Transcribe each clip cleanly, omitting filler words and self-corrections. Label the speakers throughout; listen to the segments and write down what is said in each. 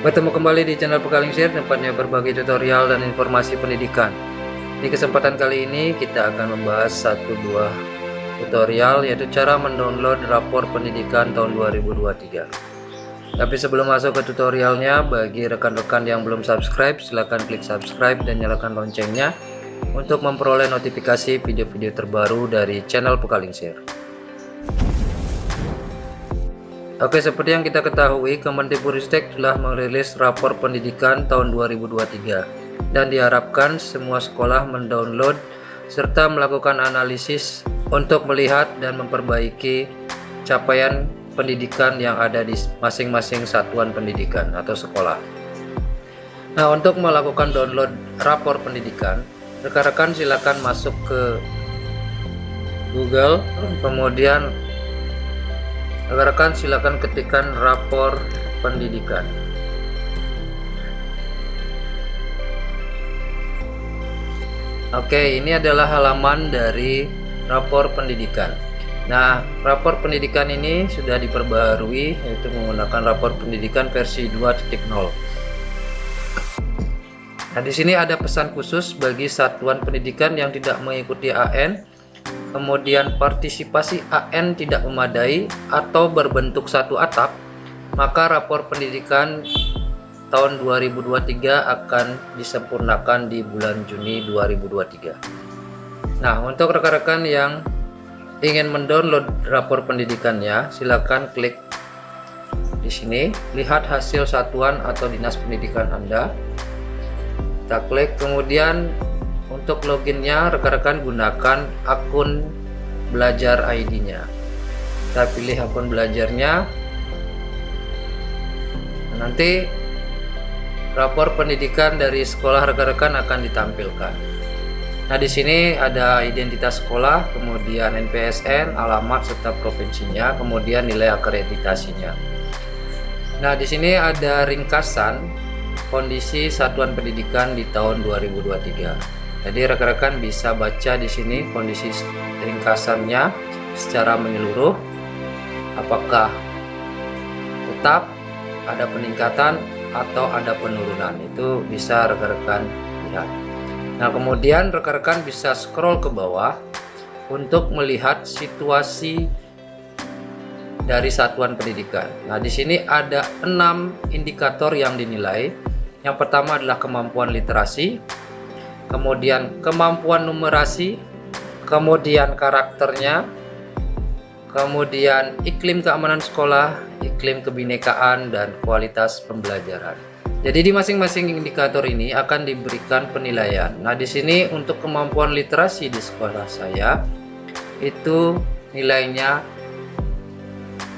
Speaker 1: Bertemu kembali di channel Pekalingsir, tempatnya berbagi tutorial dan informasi pendidikan. Di kesempatan kali ini kita akan membahas satu buah tutorial, yaitu cara mendownload rapor pendidikan tahun 2023. Tapi sebelum masuk ke tutorialnya, bagi rekan-rekan yang belum subscribe, silahkan klik subscribe dan nyalakan loncengnya untuk memperoleh notifikasi video-video terbaru dari channel Pekalingsir. Oke, seperti yang kita ketahui, Kemendikbudristek telah merilis rapor pendidikan tahun 2023 dan diharapkan semua sekolah mendownload serta melakukan analisis untuk melihat dan memperbaiki capaian pendidikan yang ada di masing-masing satuan pendidikan atau sekolah. Nah, untuk melakukan download rapor pendidikan, rekan-rekan silakan masuk ke Google, kemudian rekan-rekan silakan ketikkan rapor pendidikan. Oke, ini adalah halaman dari rapor pendidikan. Nah, rapor pendidikan ini sudah diperbaharui, yaitu menggunakan rapor pendidikan versi 2.0. Nah, di sini ada pesan khusus bagi satuan pendidikan yang tidak mengikuti AN. Kemudian partisipasi AN tidak memadai atau berbentuk satu atap, maka rapor pendidikan tahun 2023 akan disempurnakan di bulan Juni 2023. Nah, untuk rekan-rekan yang ingin mendownload rapor pendidikannya, silakan klik di sini, lihat hasil satuan atau dinas pendidikan Anda. Kita klik, kemudian untuk loginnya rekan-rekan gunakan akun belajar ID-nya. Kita pilih akun belajarnya. Nanti rapor pendidikan dari sekolah rekan-rekan akan ditampilkan. Nah, di sini ada identitas sekolah, kemudian NPSN, alamat serta provinsinya, kemudian nilai akreditasinya. Nah, di sini ada ringkasan kondisi satuan pendidikan di tahun 2023. Jadi rekan-rekan bisa baca di sini kondisi ringkasannya secara menyeluruh, apakah tetap ada peningkatan atau ada penurunan, itu bisa rekan-rekan lihat. Nah, kemudian rekan-rekan bisa scroll ke bawah untuk melihat situasi dari satuan pendidikan. Nah, di sini ada 6 indikator yang dinilai. Yang pertama adalah kemampuan literasi, kemudian kemampuan numerasi, kemudian karakternya, kemudian iklim keamanan sekolah, iklim kebinekaan, dan kualitas pembelajaran. Jadi di masing-masing indikator ini akan diberikan penilaian. Nah, di sini untuk kemampuan literasi di sekolah saya itu nilainya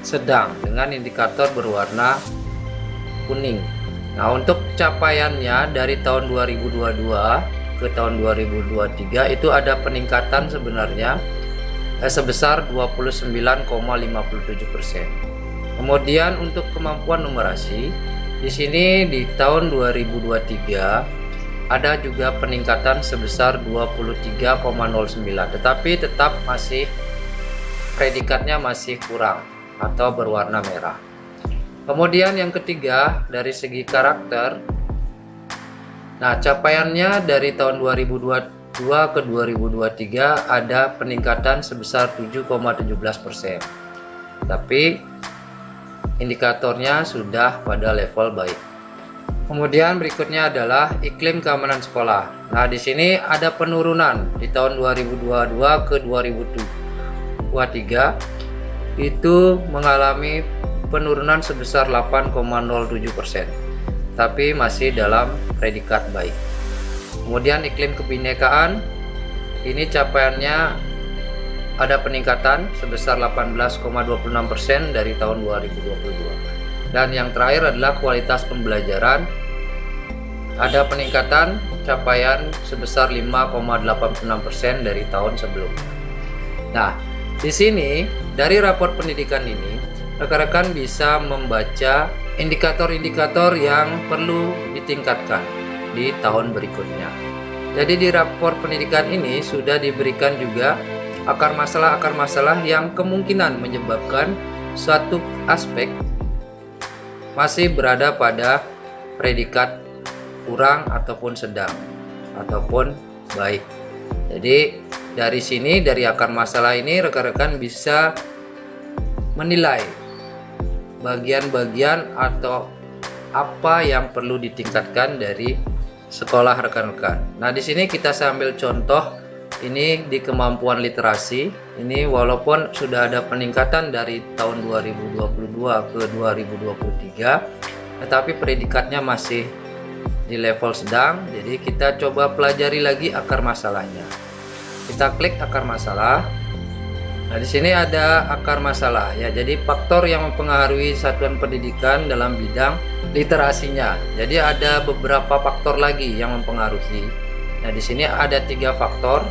Speaker 1: sedang dengan indikator berwarna kuning. Nah, untuk capaiannya dari tahun 2022 ke tahun 2023 itu ada peningkatan sebenarnya sebesar 29,57%. Kemudian untuk kemampuan numerasi di sini di tahun 2023 ada juga peningkatan sebesar 23,09, tetapi tetap masih predikatnya masih kurang atau berwarna merah. Kemudian yang ketiga dari segi karakter, nah capaiannya dari tahun 2022 ke 2023 ada peningkatan sebesar 7,17%, tapi indikatornya sudah pada level baik. Kemudian berikutnya adalah iklim keamanan sekolah. Nah, di sini ada penurunan di tahun 2022 ke 2023 itu mengalami penurunan sebesar 8,07%, tapi masih dalam predikat baik. Kemudian iklim kebinekaan ini capaiannya ada peningkatan sebesar 18,26% dari tahun 2022. Dan yang terakhir adalah kualitas pembelajaran, ada peningkatan capaian sebesar 5,86% dari tahun sebelumnya. Nah, di sini dari rapor pendidikan ini rekan-rekan bisa membaca indikator-indikator yang perlu ditingkatkan di tahun berikutnya. Jadi di rapor pendidikan ini sudah diberikan juga akar masalah yang kemungkinan menyebabkan suatu aspek masih berada pada predikat kurang ataupun sedang ataupun baik. Jadi dari sini, dari akar masalah ini rekan-rekan bisa menilai bagian-bagian atau apa yang perlu ditingkatkan dari sekolah rekan-rekan. Nah, di sini kita sambil contoh ini di kemampuan literasi. Ini walaupun sudah ada peningkatan dari tahun 2022 ke 2023, tetapi predikatnya masih di level sedang. Jadi kita coba pelajari lagi akar masalahnya. Kita klik akar masalah. Nah, di sini ada akar masalah ya. Jadi faktor yang mempengaruhi satuan pendidikan dalam bidang literasinya. Jadi ada beberapa faktor lagi yang mempengaruhi. Nah, di sini ada 3 faktor.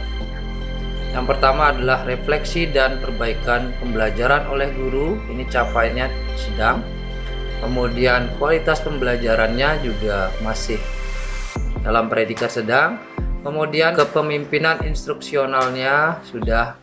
Speaker 1: Yang pertama adalah refleksi dan perbaikan pembelajaran oleh guru. Ini capaiannya sedang. Kemudian kualitas pembelajarannya juga masih dalam predikat sedang. Kemudian kepemimpinan instruksionalnya sudah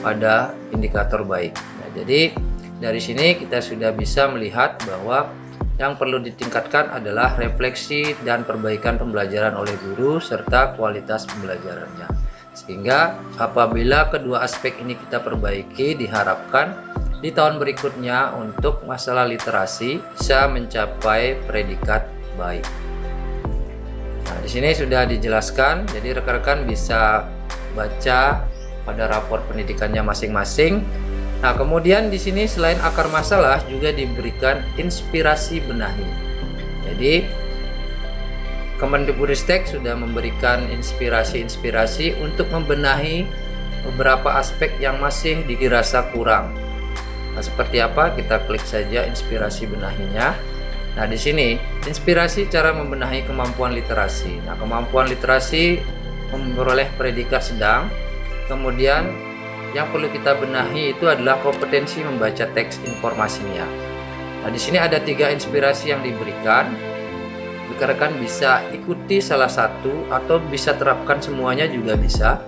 Speaker 1: pada indikator baik. Nah, jadi dari sini kita sudah bisa melihat bahwa yang perlu ditingkatkan adalah refleksi dan perbaikan pembelajaran oleh guru serta kualitas pembelajarannya. Sehingga apabila kedua aspek ini kita perbaiki, diharapkan di tahun berikutnya untuk masalah literasi bisa mencapai predikat baik. Nah, di sini sudah dijelaskan, jadi rekan-rekan bisa baca pada rapor pendidikannya masing-masing. Nah, kemudian di sini selain akar masalah juga diberikan inspirasi benahi. Jadi Kemendikbudristek sudah memberikan inspirasi-inspirasi untuk membenahi beberapa aspek yang masih dirasa kurang. Nah, seperti apa? Kita klik saja inspirasi benahinya. Nah, di sini inspirasi cara membenahi kemampuan literasi. Nah, kemampuan literasi memperoleh predikat sedang. Kemudian yang perlu kita benahi itu adalah kompetensi membaca teks informasinya. Nah, di sini ada 3 inspirasi yang diberikan. Rekan-rekan bisa ikuti salah satu atau bisa terapkan semuanya juga bisa.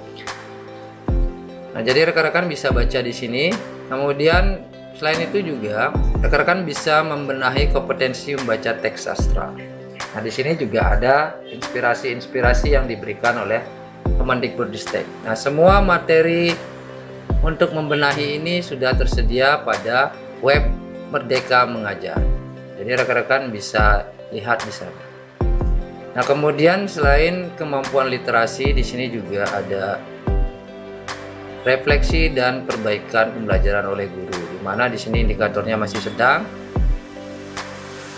Speaker 1: Nah, jadi rekan-rekan bisa baca di sini. Kemudian selain itu juga rekan-rekan bisa membenahi kompetensi membaca teks sastra. Nah, di sini juga ada inspirasi-inspirasi yang diberikan oleh Kemendikbudristek. Nah, semua materi untuk membenahi ini sudah tersedia pada web Merdeka Mengajar. Jadi rekan-rekan bisa lihat di sana. Nah, kemudian selain kemampuan literasi, di sini juga ada refleksi dan perbaikan pembelajaran oleh guru, di mana di sini indikatornya masih sedang.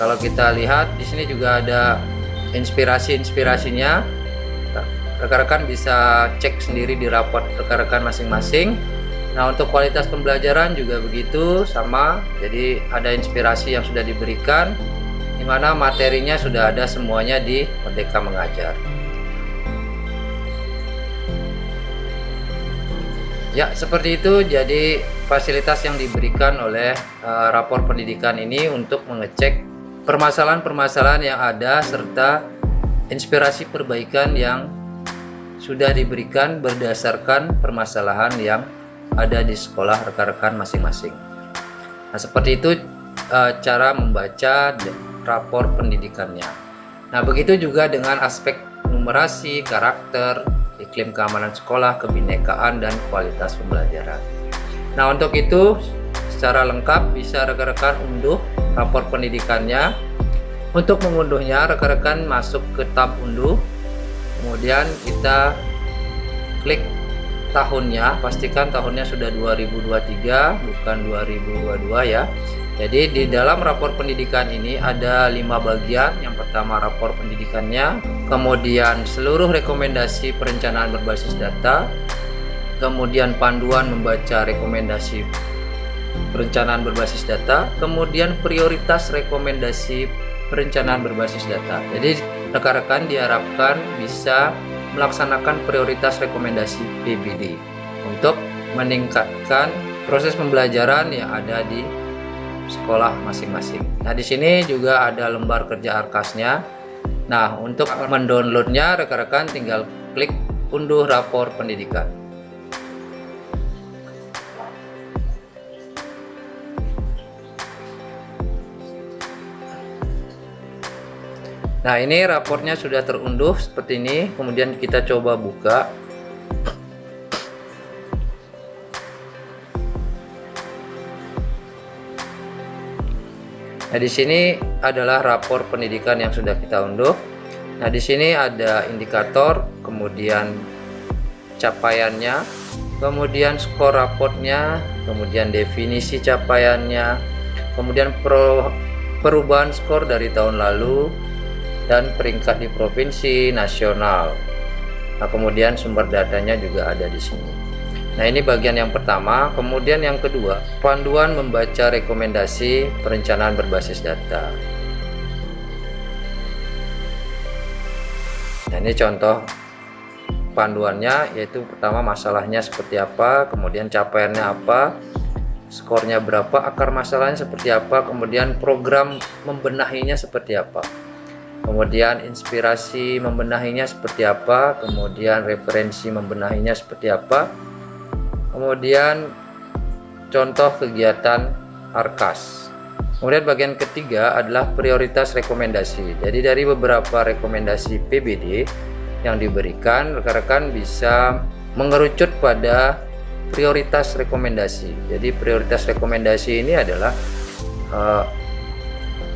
Speaker 1: Kalau kita lihat di sini juga ada inspirasi-inspirasinya. Rekan-rekan bisa cek sendiri di raport rekan-rekan masing-masing. Nah, untuk kualitas pembelajaran juga begitu sama. Jadi ada inspirasi yang sudah diberikan, di mana materinya sudah ada semuanya di Merdeka Mengajar. Ya, seperti itu. Jadi fasilitas yang diberikan oleh rapor pendidikan ini untuk mengecek permasalahan-permasalahan yang ada serta inspirasi perbaikan yang sudah diberikan berdasarkan permasalahan yang ada di sekolah rekan-rekan masing-masing. Nah, seperti itu cara membaca rapor pendidikannya. Nah, begitu juga dengan aspek numerasi, karakter, iklim keamanan sekolah, kebinekaan, dan kualitas pembelajaran. Nah, untuk itu secara lengkap bisa rekan-rekan unduh rapor pendidikannya. Untuk mengunduhnya, rekan-rekan masuk ke tab unduh, kemudian kita klik tahunnya, pastikan tahunnya sudah 2023 bukan 2022 ya. Jadi di dalam rapor pendidikan ini ada 5 bagian. Yang pertama rapor pendidikannya, kemudian seluruh rekomendasi perencanaan berbasis data, kemudian panduan membaca rekomendasi perencanaan berbasis data, kemudian prioritas rekomendasi perencanaan berbasis data. Jadi rekan-rekan diharapkan bisa melaksanakan prioritas rekomendasi PBD untuk meningkatkan proses pembelajaran yang ada di sekolah masing-masing. Nah, di sini juga ada lembar kerja arkasnya. Nah, untuk mendownloadnya rekan-rekan tinggal klik unduh rapor pendidikan. Nah, ini raportnya sudah terunduh seperti ini. Kemudian kita coba buka. Nah, di sini adalah rapor pendidikan yang sudah kita unduh. Nah, di sini ada indikator, kemudian capaiannya, kemudian skor raportnya, kemudian definisi capaiannya, kemudian perubahan skor dari tahun lalu, dan peringkat di provinsi, nasional. Nah, kemudian sumber datanya juga ada di sini. Nah, ini bagian yang pertama. Kemudian yang kedua, panduan membaca rekomendasi perencanaan berbasis data. Nah, ini contoh panduannya, yaitu pertama masalahnya seperti apa, kemudian capaiannya apa, skornya berapa, akar masalahnya seperti apa, kemudian program membenahinya seperti apa, kemudian inspirasi membenahinya seperti apa, kemudian referensi membenahinya seperti apa, kemudian contoh kegiatan ARKAS. Kemudian bagian ketiga adalah prioritas rekomendasi. Jadi dari beberapa rekomendasi PBD yang diberikan, rekan-rekan bisa mengerucut pada prioritas rekomendasi. Jadi prioritas rekomendasi ini adalah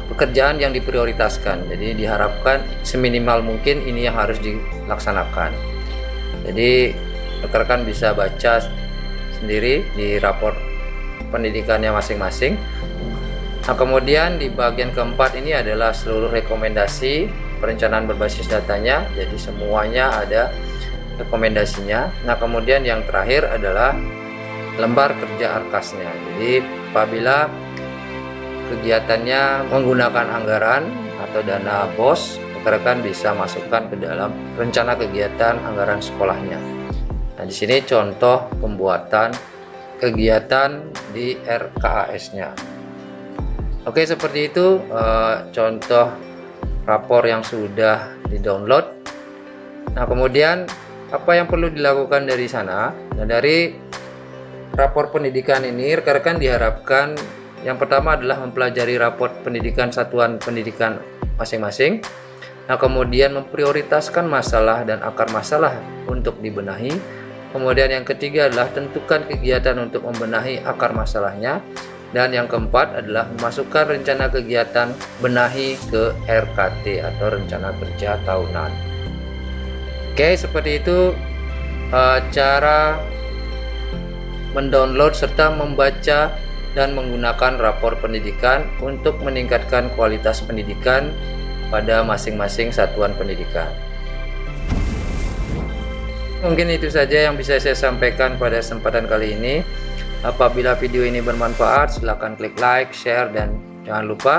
Speaker 1: pekerjaan yang diprioritaskan. Jadi diharapkan seminimal mungkin ini yang harus dilaksanakan. Jadi rekan-rekan bisa baca sendiri di rapor pendidikannya masing-masing. Nah, kemudian di bagian keempat ini adalah seluruh rekomendasi perencanaan berbasis datanya. Jadi semuanya ada rekomendasinya. Nah, kemudian yang terakhir adalah lembar kerja ARKAS-nya. Jadi apabila kegiatannya menggunakan anggaran atau dana BOS, rekan-rekan bisa masukkan ke dalam rencana kegiatan anggaran sekolahnya. Nah, di sini contoh pembuatan kegiatan di RKAS-nya. Oke, seperti itu contoh rapor yang sudah di-download. Nah, kemudian apa yang perlu dilakukan dari sana? Nah, dari rapor pendidikan ini, rekan-rekan diharapkan yang pertama adalah mempelajari rapor pendidikan satuan pendidikan masing-masing. Nah, kemudian memprioritaskan masalah dan akar masalah untuk dibenahi. Kemudian yang ketiga adalah tentukan kegiatan untuk membenahi akar masalahnya. Dan yang keempat adalah memasukkan rencana kegiatan benahi ke RKT atau rencana kerja tahunan. Oke, seperti itu cara mendownload serta membaca dan menggunakan rapor pendidikan untuk meningkatkan kualitas pendidikan pada masing-masing satuan pendidikan. Mungkin itu saja yang bisa saya sampaikan pada kesempatan kali ini. Apabila video ini bermanfaat, silakan klik like, share, dan jangan lupa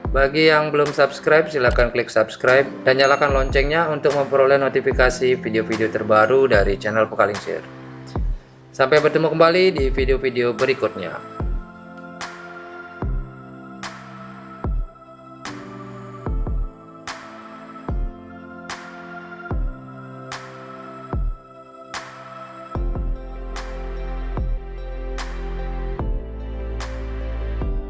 Speaker 1: bagi yang belum subscribe, silakan klik subscribe dan nyalakan loncengnya untuk memperoleh notifikasi video-video terbaru dari channel Pekalingsir. Sampai bertemu kembali di video-video berikutnya.